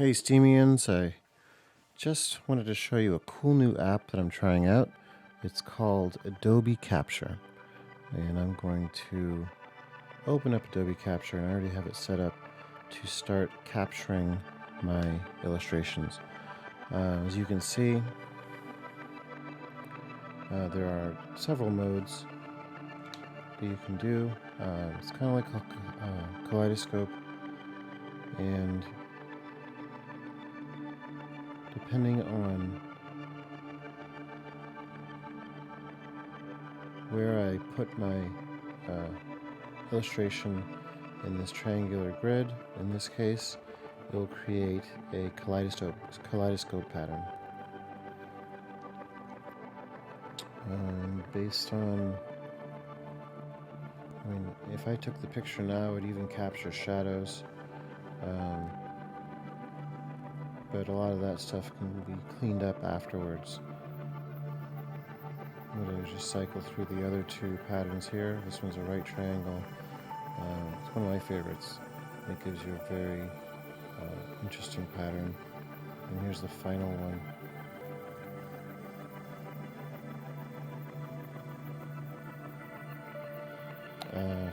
Hey Steemians, I just wanted to show you a cool new app that I'm trying out. It's called Adobe Capture. And I'm going to open up Adobe Capture, and I already have it set up to start capturing my illustrations. As you can see, there are several modes that you can do. It's kind of like a kaleidoscope, and depending on where I put my illustration in this triangular grid, in this case, it will create a kaleidoscope pattern. Based on, if I took the picture now, it would even capture shadows. But a lot of that stuff can be cleaned up afterwards. I'm going to just cycle through the other two patterns here. This one's a right triangle. It's one of my favorites. It gives you a very interesting pattern. And here's the final one.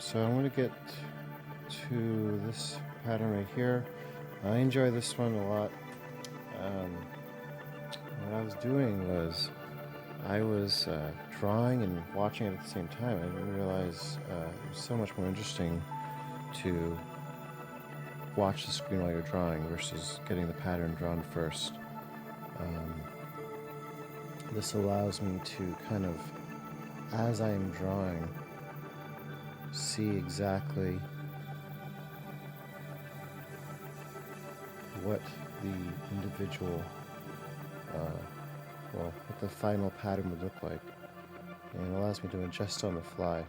So I'm going to get to this pattern right here. I enjoy this one a lot. What I was doing was I was drawing and watching it at the same time. I didn't realize it was so much more interesting to watch the screen while you're drawing versus getting the pattern drawn first. This allows me to kind of, as I am drawing, see exactly what the individual, what the final pattern would look like, and it allows me to adjust on the fly.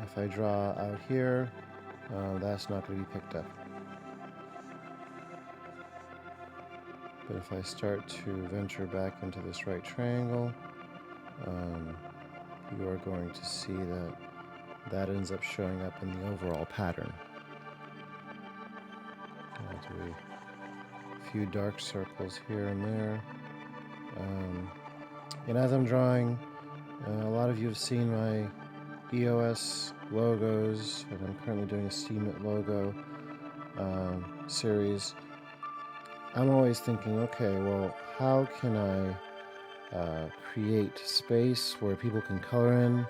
If I draw out here, that's not going to be picked up. But if I start to venture back into this right triangle, you are going to see that ends up showing up in the overall pattern. I'll do a few dark circles here and there. And as I'm drawing, a lot of you have seen my EOS logos, and I'm currently doing a Steemit logo series. I'm always thinking, okay, well, how can I create space where people can color in,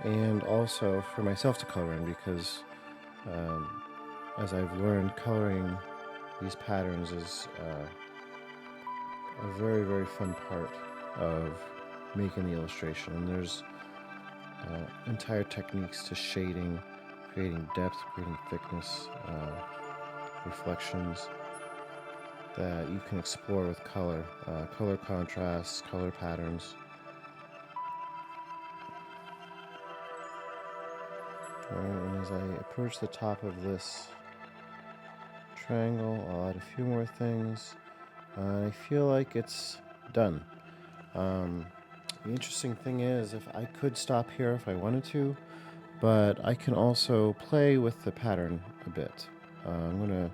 and also for myself to color in, because as I've learned, coloring these patterns is a very, very fun part of making the illustration. And there's entire techniques to shading, creating depth, creating thickness, reflections that you can explore with color, color contrasts, color patterns. And as I approach the top of this triangle, I'll add a few more things. I feel like it's done. The interesting thing is, if I could stop here if I wanted to, but I can also play with the pattern a bit. I'm going to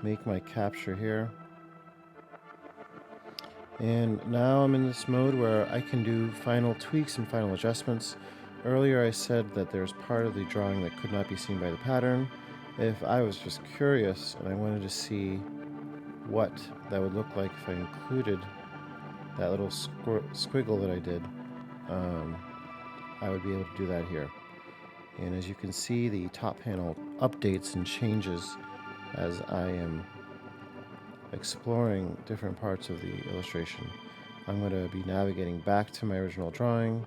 make my capture here. And now I'm in this mode where I can do final tweaks and final adjustments. Earlier I said that there's part of the drawing that could not be seen by the pattern. If I was just curious and I wanted to see what that would look like if I included that little squiggle that I did, I would be able to do that here. And as you can see, the top panel updates and changes as I am exploring different parts of the illustration. I'm going to be navigating back to my original drawing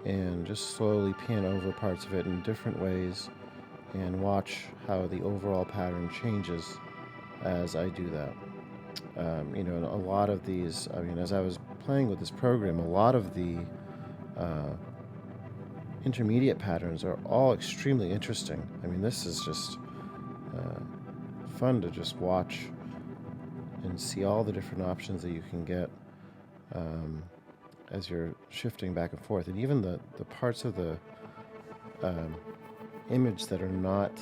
and just slowly pan over parts of it in different ways and watch how the overall pattern changes as I do that. A lot of these, as I was playing with this program, a lot of the intermediate patterns are all extremely interesting. This is just fun to just watch and see all the different options that you can get as you're shifting back and forth, and even the parts of the image that are not,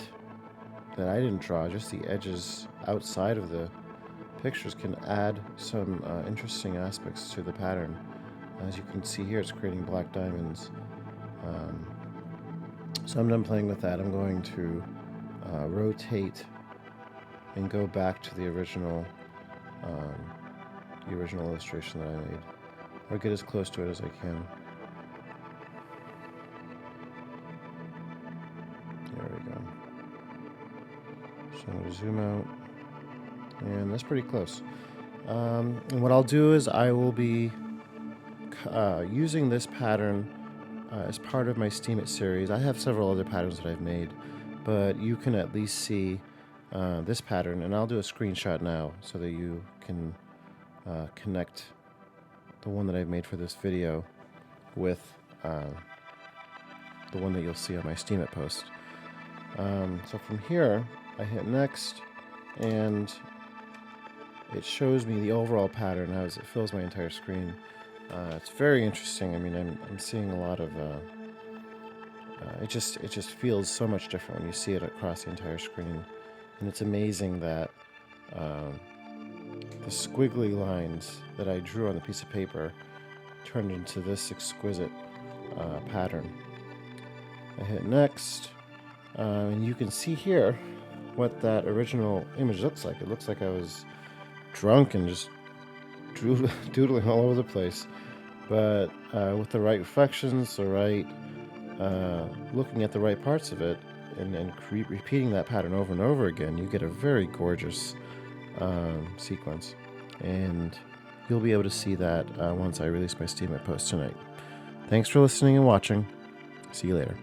that I didn't draw, just the edges outside of the pictures can add some interesting aspects to the pattern. As you can see here, it's creating black diamonds. So I'm done playing with that. I'm going to rotate and go back to the original illustration that I made, or get as close to it as I can. There we go. So I'm going to zoom out, and that's pretty close. And what I'll do is I will be using this pattern as part of my Steemit series. I have several other patterns that I've made, but you can at least see this pattern, and I'll do a screenshot now so that you can connect the one that I've made for this video with the one that you'll see on my Steemit post. So from here, I hit next, and it shows me the overall pattern as it fills my entire screen. It's very interesting. I mean, I'm seeing a lot of it just feels so much different when you see it across the entire screen, and it's amazing that the squiggly lines that I drew on the piece of paper turned into this exquisite pattern. I hit next, and you can see here what that original image looks like. It looks like I was drunk and just doodling all over the place, but with the right reflections, the right looking at the right parts of it, and repeating that pattern over and over again, you get a very gorgeous sequence, and you'll be able to see that once I release my Steemit post tonight. Thanks for listening and watching. See you later.